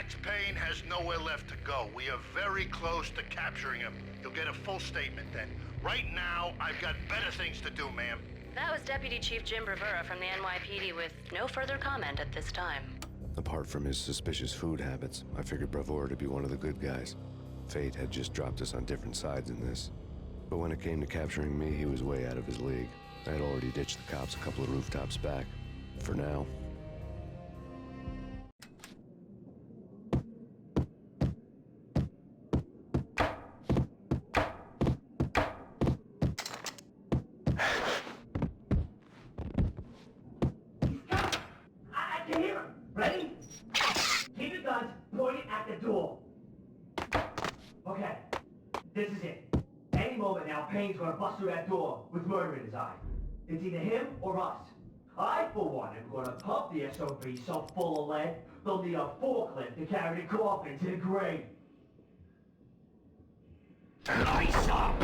Max Payne has nowhere left to go. We are very close to capturing him. You'll get a full statement then. Right now, I've got better things to do, ma'am. That was Deputy Chief Jim Bravura from the NYPD with no further comment at this time. Apart from his suspicious food habits, I figured Bravura to be one of the good guys. Fate had just dropped us on different sides in this. But when it came to capturing me, he was way out of his league. I had already ditched the cops a couple of rooftops back. For now. I can hear him. Ready? Keep your guns pointed at the door. Okay, this is it. Any moment now, Payne's gonna bust through that door with murder in his eye. It's either him or us. I, for one, am gonna pump the SOB so full of lead, they'll need a forklift to carry the coffin to the grave. Ice up!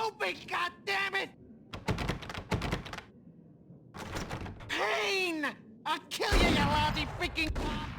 Open, goddammit! Payne! I'll kill you, you lousy freaking cop!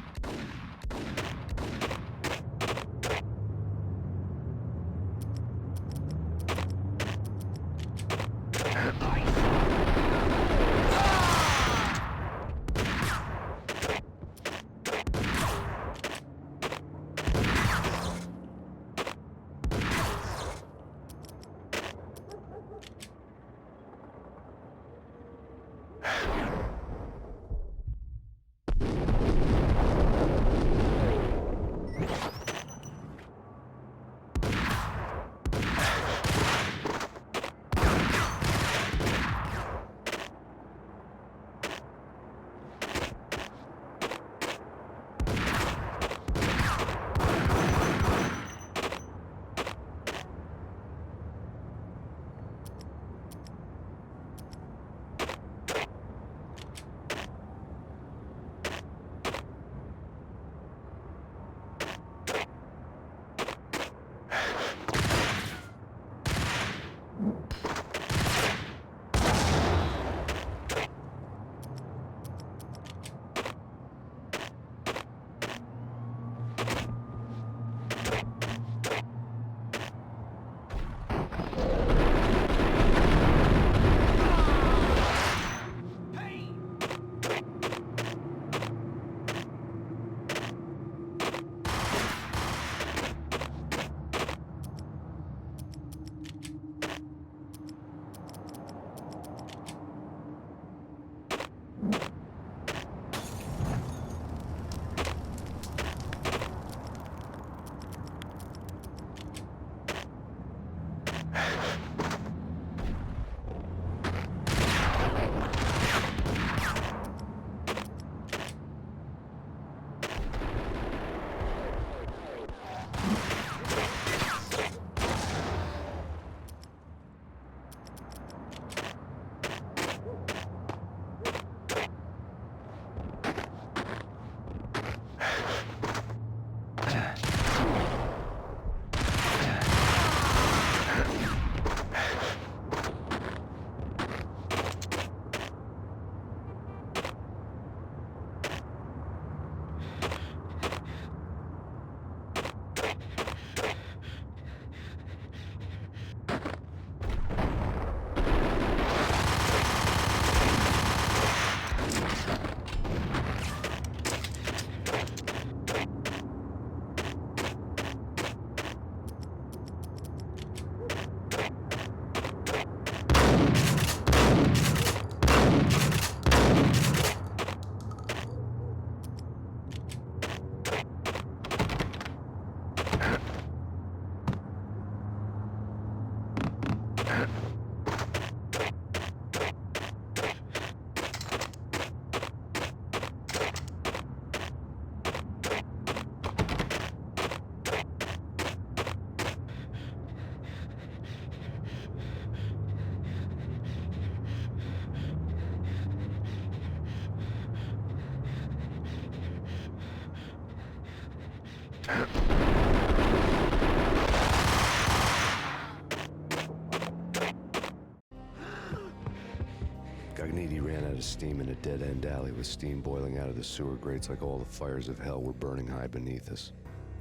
Cogniti ran out of steam in a dead-end alley with steam boiling out of the sewer grates like all the fires of hell were burning high beneath us.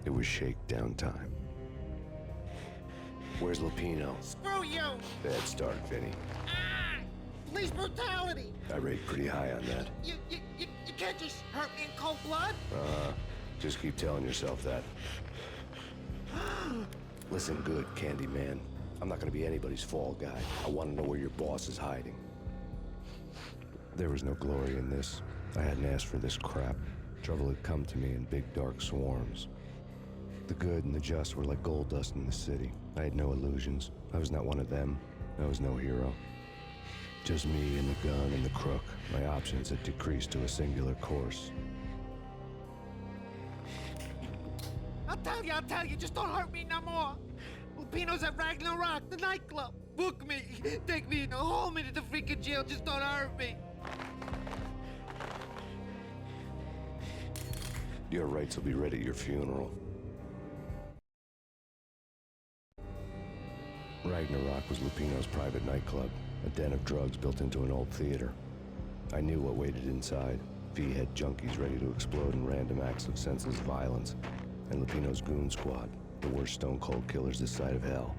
It was shakedown time. Where's Lupino? Screw you! Bad start, Vinny. Ah! Police brutality! I rate pretty high on that. You can't just hurt me in cold blood? Just keep telling yourself that. Listen good, Candyman. I'm not gonna be anybody's fall guy. I want to know where your boss is hiding. There was no glory in this. I hadn't asked for this crap. Trouble had come to me in big dark swarms. The good and the just were like gold dust in the city. I had no illusions. I was not one of them. I was no hero. Just me and the gun and the crook. My options had decreased to a singular course. I'll tell you, just don't hurt me no more. Lupino's at Ragnarok, the nightclub. Book me, take me, hold me to the freaking jail, just don't hurt me. Your rights will be ready at your funeral. Ragnarok was Lupino's private nightclub, a den of drugs built into an old theater. I knew what waited inside. V-head junkies ready to explode in random acts of senseless violence, and Lupino's goon squad, the worst stone-cold killers this side of hell.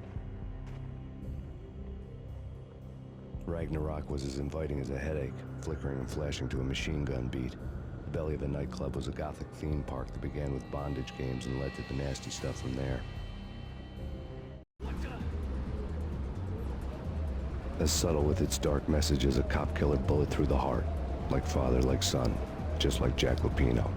Ragnarok was as inviting as a headache, flickering and flashing to a machine gun beat. The belly of the nightclub was a gothic theme park that began with bondage games and led to the nasty stuff from there. As subtle with its dark message as a cop-killer bullet through the heart. Like father, like son, just like Jack Lupino.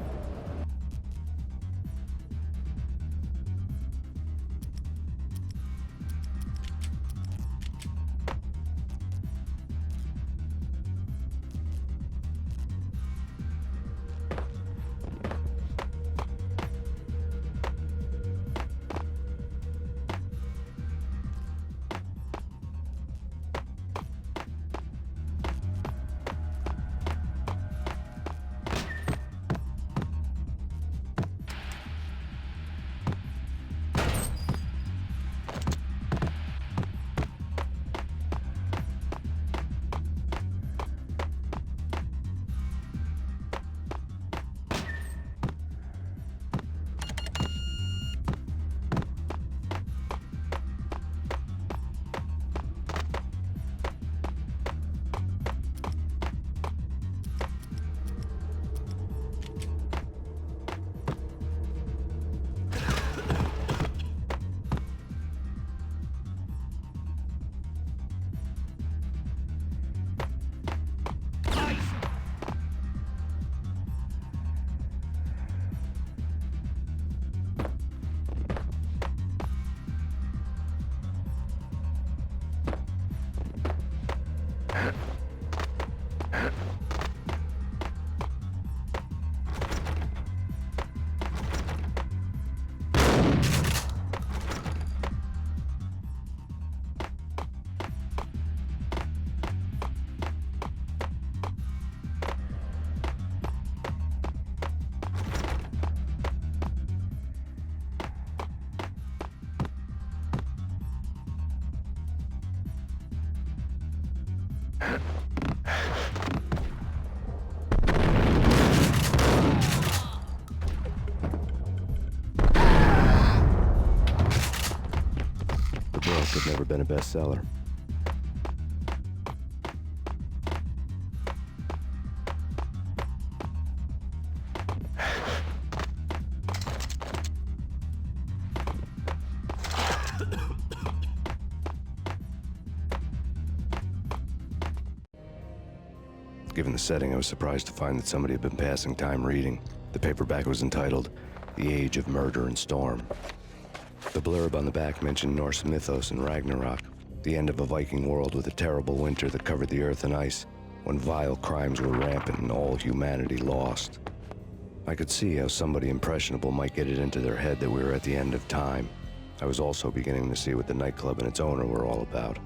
The book had never been a bestseller. Given the setting, I was surprised to find that somebody had been passing time reading. The paperback was entitled, The Age of Murder and Storm. The blurb on the back mentioned Norse mythos and Ragnarok, the end of a Viking world with a terrible winter that covered the earth in ice, when vile crimes were rampant and all humanity lost. I could see how somebody impressionable might get it into their head that we were at the end of time. I was also beginning to see what the nightclub and its owner were all about.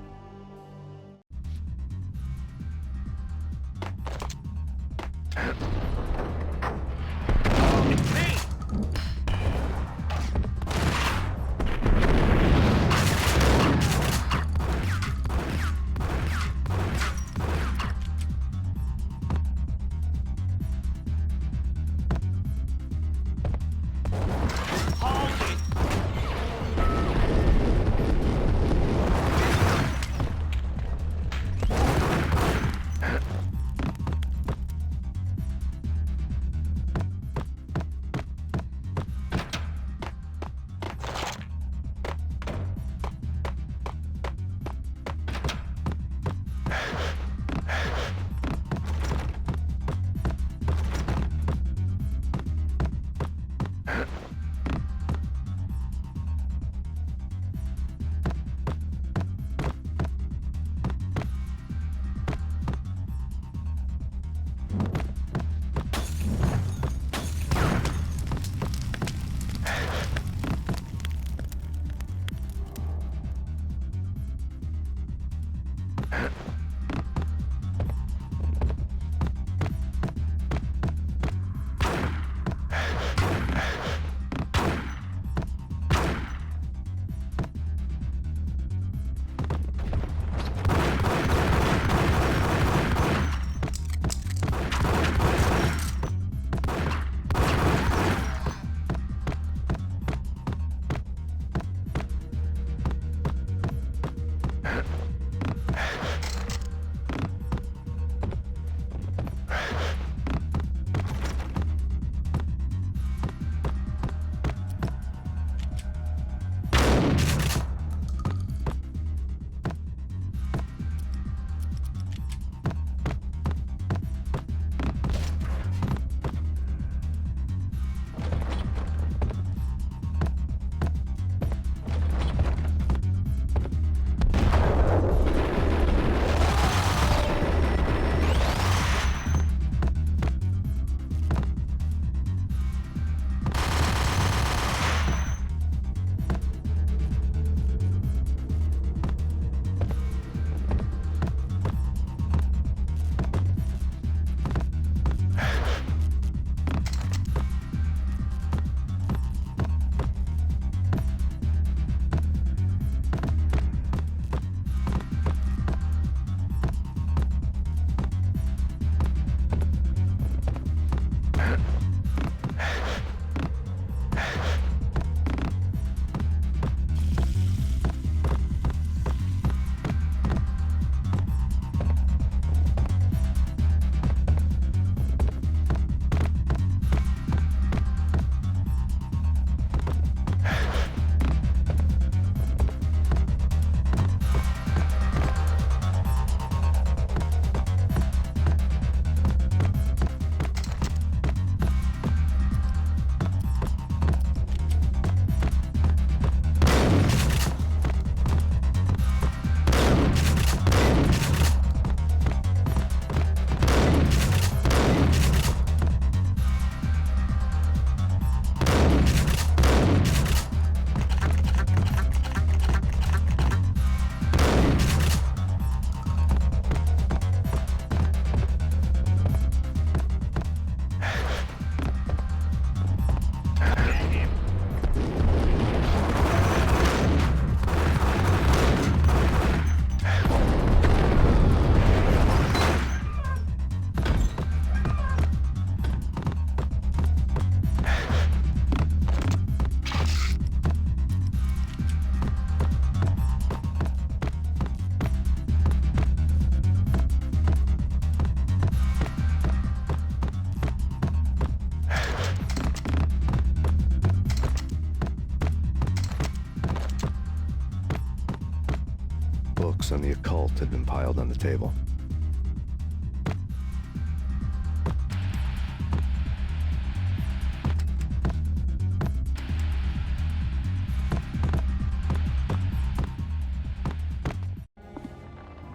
books on the occult had been piled on the table.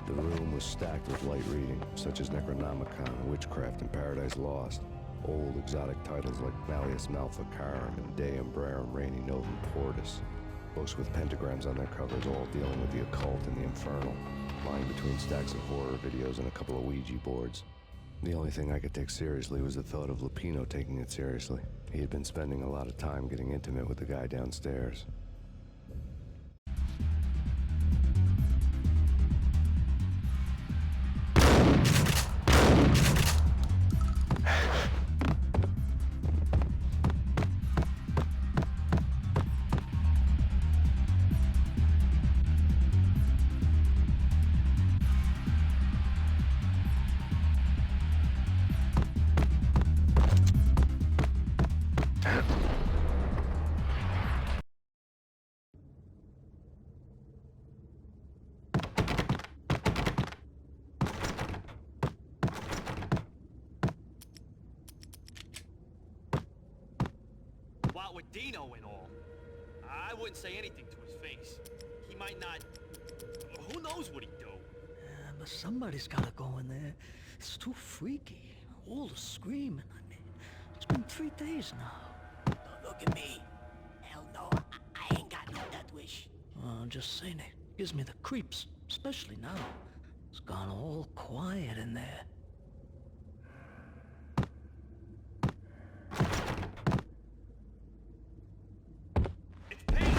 The room was stacked with light reading, such as Necronomicon, Witchcraft, and Paradise Lost. Old exotic titles like Malleus Maleficarum and Deum Brerum Reini Novum Portus. Books with pentagrams on their covers, all dealing with the occult and the infernal, lying between stacks of horror videos and a couple of Ouija boards. The only thing I could take seriously was the thought of Lupino taking it seriously. He had been spending a lot of time getting intimate with the guy downstairs. What with Dino and all, I wouldn't say anything to his face. He might not... Who knows what he'd do? Yeah, but somebody's gotta go in there. It's too freaky. All the screaming, I mean. It's been 3 days now. Don't look at me. Hell no, I ain't got no death wish. I'm just saying it gives me the creeps, especially now. It's gone all quiet in there. It's Payne!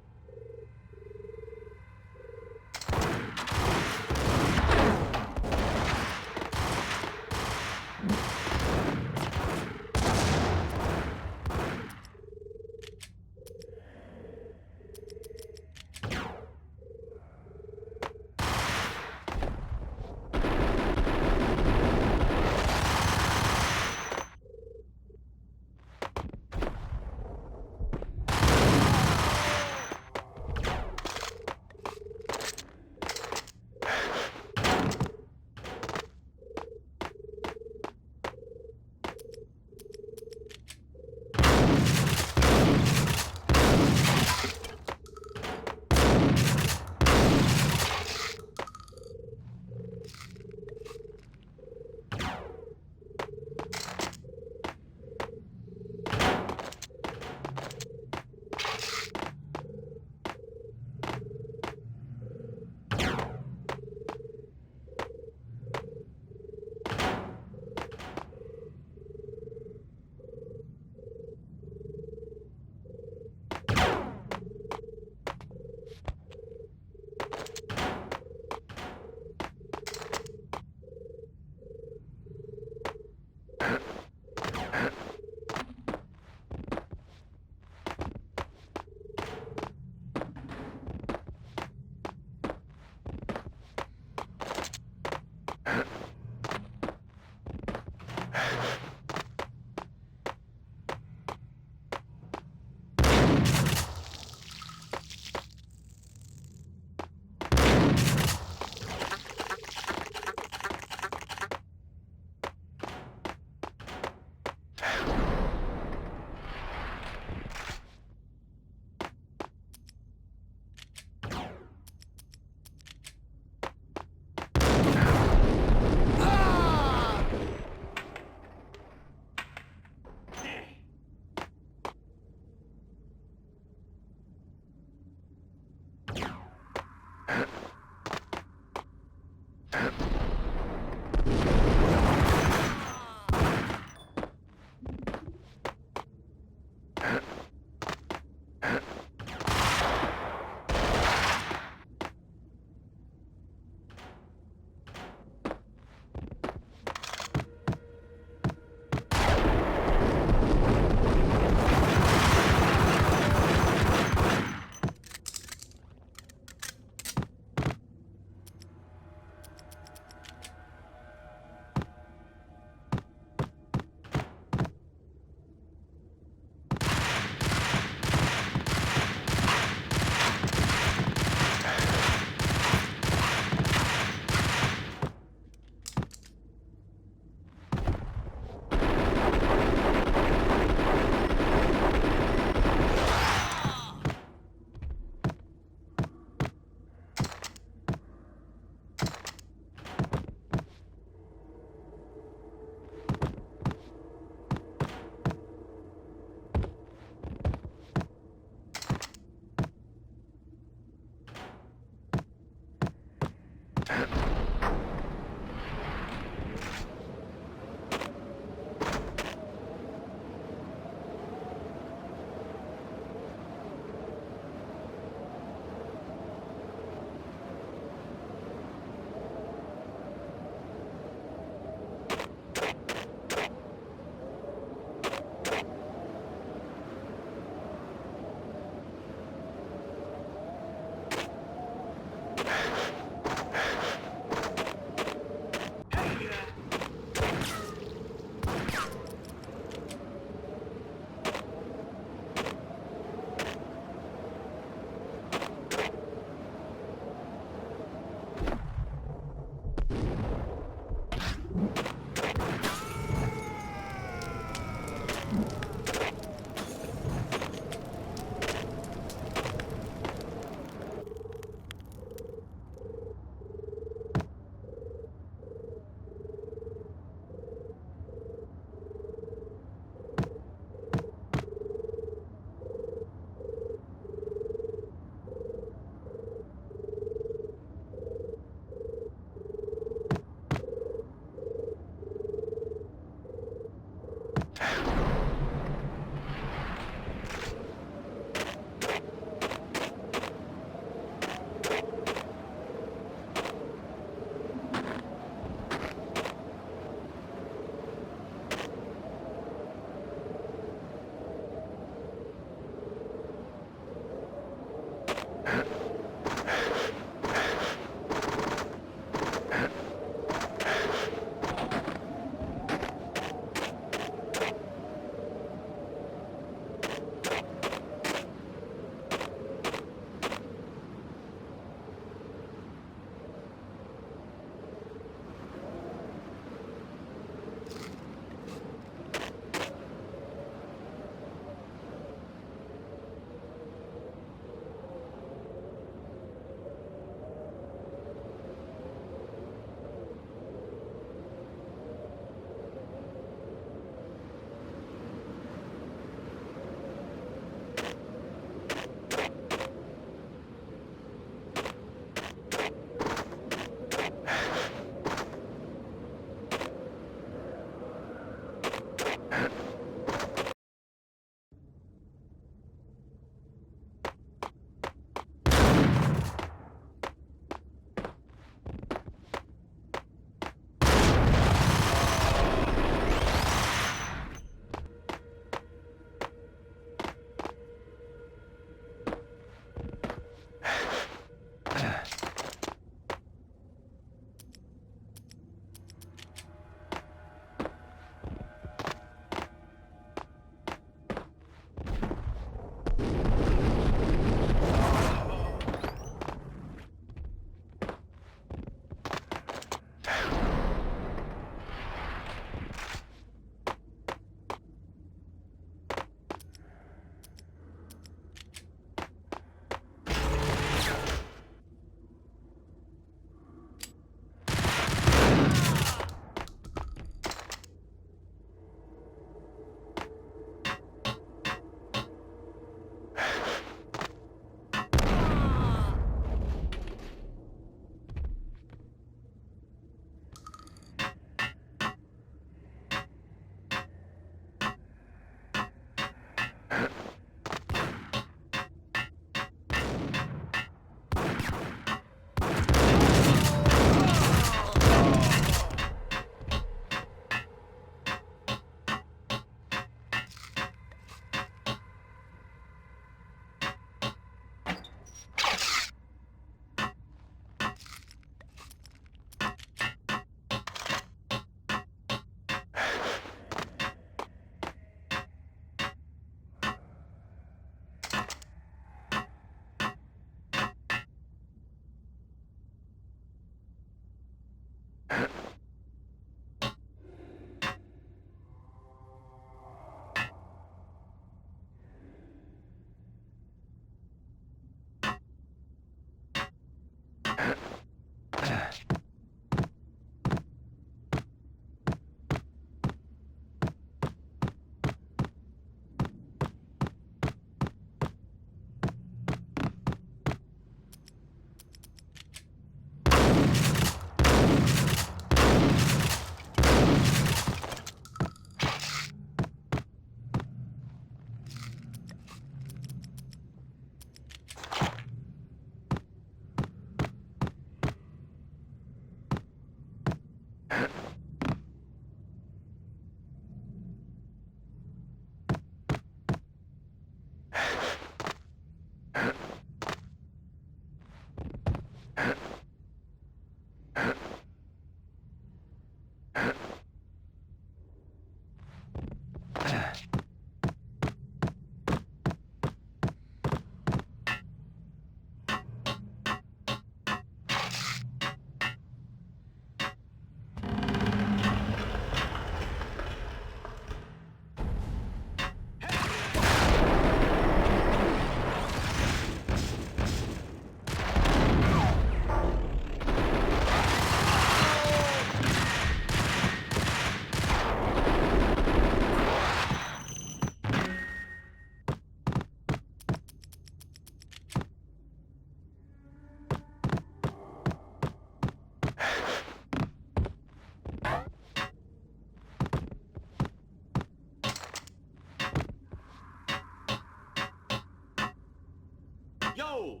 Yo!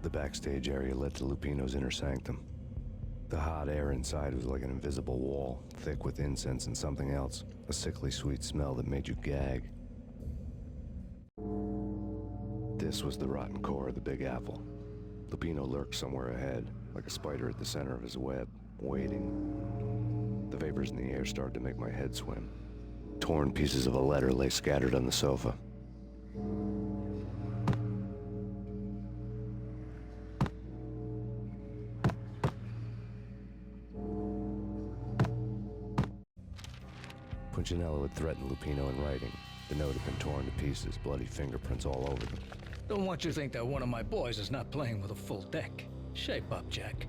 The backstage area led to Lupino's inner sanctum. The hot air inside was like an invisible wall, thick with incense and something else, a sickly sweet smell that made you gag. This was the rotten core of the Big Apple. Lupino lurked somewhere ahead, like a spider at the center of his web, waiting. The vapors in the air started to make my head swim. Torn pieces of a letter lay scattered on the sofa. Punchinello had threatened Lupino in writing. The note had been torn to pieces, bloody fingerprints all over them. Don't want you to think that one of my boys is not playing with a full deck. Shape up, Jack.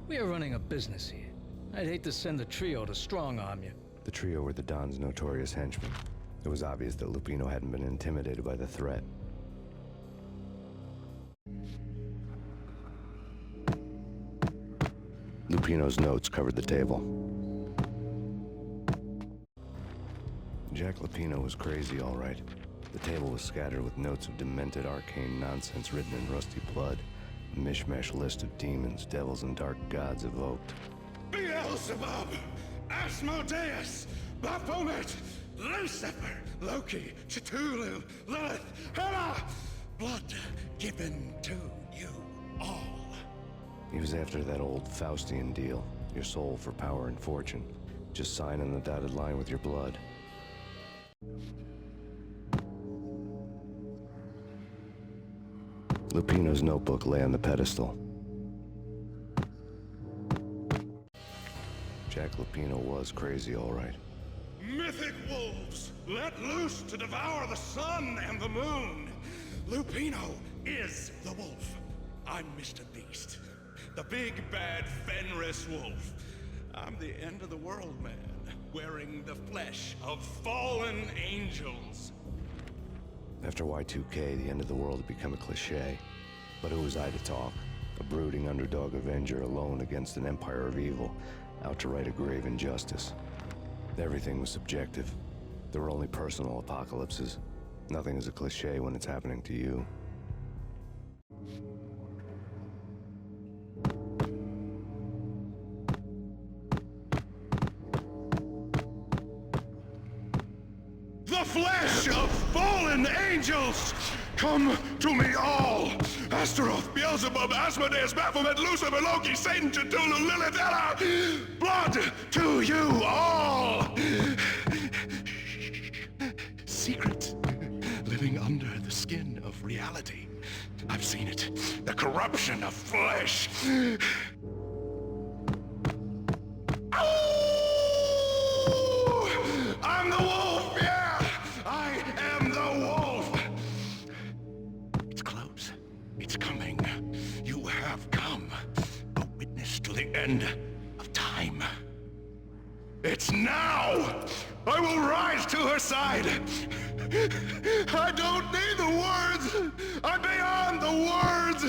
We are running a business here. I'd hate to send the trio to strong-arm you. The trio were the Don's notorious henchmen. It was obvious that Lupino hadn't been intimidated by the threat. Lupino's notes covered the table. Jack Lupino was crazy, all right. The table was scattered with notes of demented arcane nonsense written in rusty blood. A mishmash list of demons, devils, and dark gods evoked. Beelzebub, Asmodeus, Baphomet, Lucifer, Loki, Cthulhu, Lilith, Hela, Blood given to you all. He was after that old Faustian deal. Your soul for power and fortune. Just sign on the dotted line with your blood. Lupino's notebook lay on the pedestal. Jack Lupino was crazy, all right. Mythic wolves, let loose to devour the sun and the moon. Lupino is the wolf. I'm Mr. Beast, the big bad Fenris wolf. I'm the end of the world man, wearing the flesh of fallen angels. After Y2K, the end of the world had become a cliché. But who was I to talk? A brooding underdog avenger alone against an empire of evil, out to right a grave injustice. Everything was subjective. There were only personal apocalypses. Nothing is a cliché when it's happening to you. The flesh of fallen angels! Come to me all! Astaroth, Beelzebub, Asmodeus, Baphomet, Lucifer, Loki, Satan, Cthulhu, Lilith, Ella! Blood to you all! Secret, living under the skin of reality. I've seen it. The corruption of flesh. Oh! I'm the wolf, yeah! I am the wolf! It's close. It's coming. You have come. A witness to the end of time. It's now! I will rise to her side! I don't need the words! I'm beyond the words!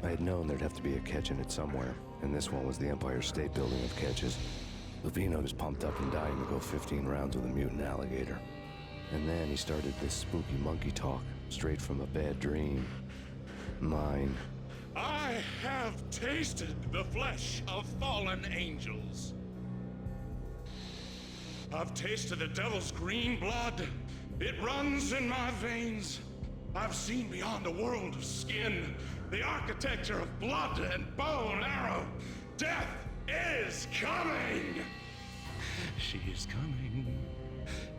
I had known there'd have to be a catch in it somewhere, and this one was the Empire State Building of catches. Lupino was pumped up and dying to go 15 rounds with a mutant alligator. And then he started this spooky monkey talk, straight from a bad dream. Mine. I have tasted the flesh of fallen angels. I've tasted the devil's green blood. It runs in my veins. I've seen beyond a world of skin, the architecture of blood and bow and arrow. Death is coming! She is coming,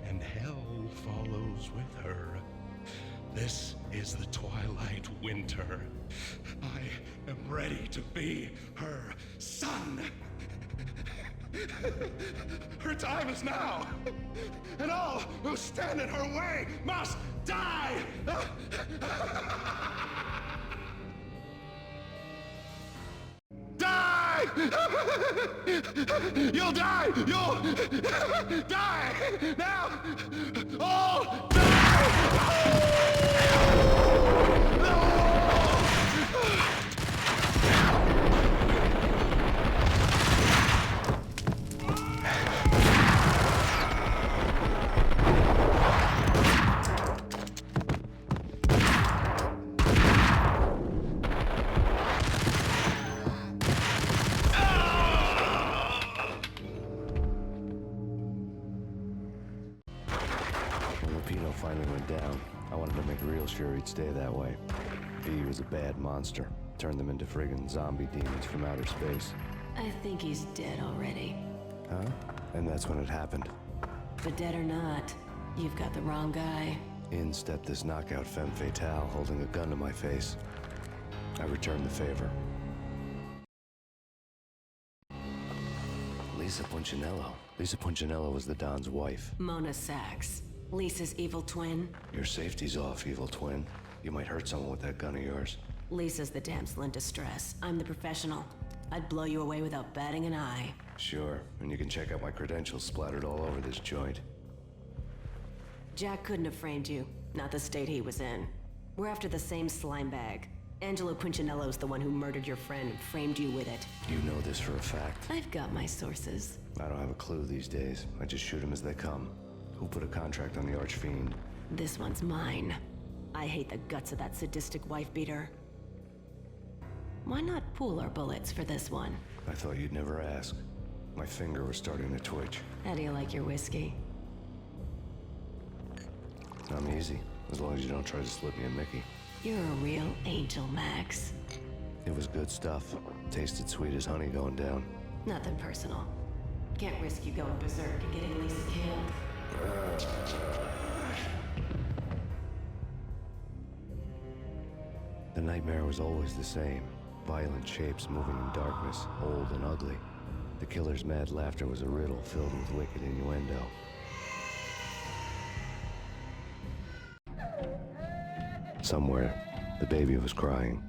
and hell follows with her. This is the twilight winter. I am ready to be her son. Her time is now, and all who stand in her way must die! Die! You'll die! You'll die! Now! All die! Finally went down. I wanted to make real sure he'd stay that way. B was a bad monster. Turned them into friggin' zombie demons from outer space. I think he's dead already. Huh? And that's when it happened. But dead or not, you've got the wrong guy. In stepped this knockout femme fatale holding a gun to my face. I returned the favor. Lisa Punchinello. Lisa Punchinello was the Don's wife. Mona Sachs. Lisa's evil twin. Your safety's off, evil twin. You might hurt someone with that gun of yours. Lisa's the damsel in distress. I'm the professional. I'd blow you away without batting an eye. Sure, and you can check out my credentials splattered all over this joint. Jack couldn't have framed you. Not the state he was in. We're after the same slime bag. Angelo Punchinello's the one who murdered your friend and framed you with it. You know this for a fact. I've got my sources. I don't have a clue these days. I just shoot them as they come. Who put a contract on the Archfiend? This one's mine. I hate the guts of that sadistic wife-beater. Why not pool our bullets for this one? I thought you'd never ask. My finger was starting to twitch. How do you like your whiskey? I'm easy, as long as you don't try to slip me a Mickey. You're a real angel, Max. It was good stuff. Tasted sweet as honey going down. Nothing personal. Can't risk you going berserk and getting Lisa killed. The nightmare was always the same. Violent shapes moving in darkness, old and ugly. The killer's mad laughter was a riddle filled with wicked innuendo. Somewhere, the baby was crying.